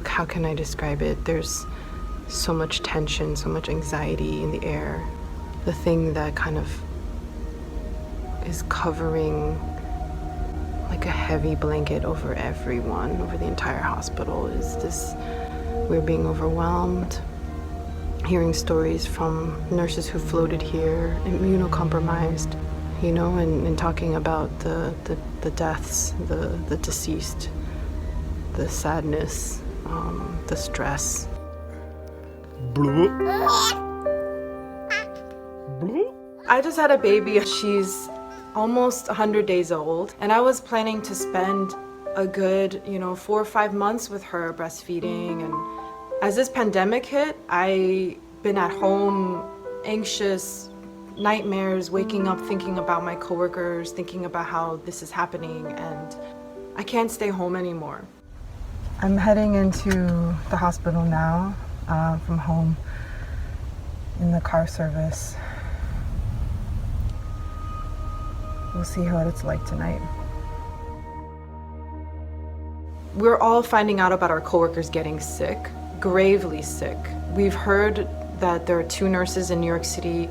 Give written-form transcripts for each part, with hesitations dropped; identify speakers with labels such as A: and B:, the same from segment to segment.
A: how can I describe it? There's so much tension, so much anxiety in the air. The thing that kind of is covering like a heavy blanket over everyone, over the entire hospital, is this: we're being overwhelmed. Hearing stories from nurses who floated here, immunocompromised, and talking about the deaths, the deceased, the sadness, the stress. I just had a baby. She's almost 100 days old, and I was planning to spend a good, 4 or 5 months with her breastfeeding. And as this pandemic hit, I've been at home, anxious, nightmares, waking up thinking about my coworkers, thinking about how this is happening, and I can't stay home anymore. I'm heading into the hospital now, from home, in the car service. We'll see what it's like tonight. We're all finding out about our coworkers getting sick, gravely sick. We've heard that there are 2 nurses in New York City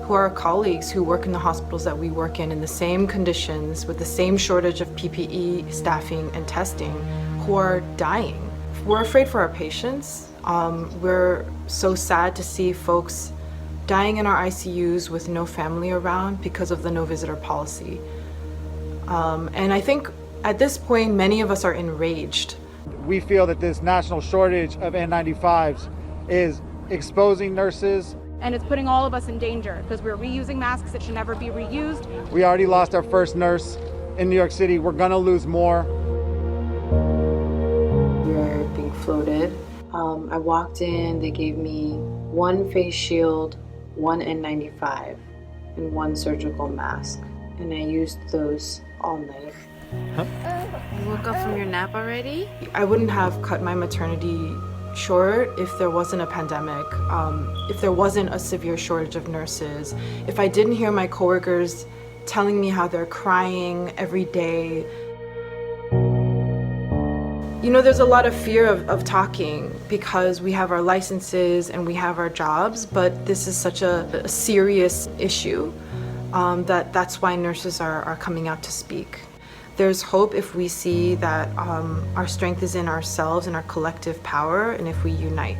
A: who are colleagues who work in the hospitals that we work in the same conditions, with the same shortage of PPE, staffing, and testing, who are dying. We're afraid for our patients. We're so sad to see folks dying in our ICUs with no family around because of the no visitor policy. And I think at this point, many of us are enraged.
B: We feel that this national shortage of N95s is exposing nurses.
C: And it's putting all of us in danger because we're reusing masks that should never be reused.
B: We already lost our first nurse in New York City. We're gonna lose more.
A: We're being floated. I walked in, they gave me 1 face shield, 1 N95, and 1 surgical mask. And I used those all night.
D: You woke up from your nap already?
A: I wouldn't have cut my maternity short if there wasn't a pandemic, if there wasn't a severe shortage of nurses, if I didn't hear my coworkers telling me how they're crying every day. There's a lot of fear of talking because we have our licenses and we have our jobs, but this is such a serious issue that's why nurses are coming out to speak. There's hope if we see that our strength is in ourselves and our collective power, and if we unite.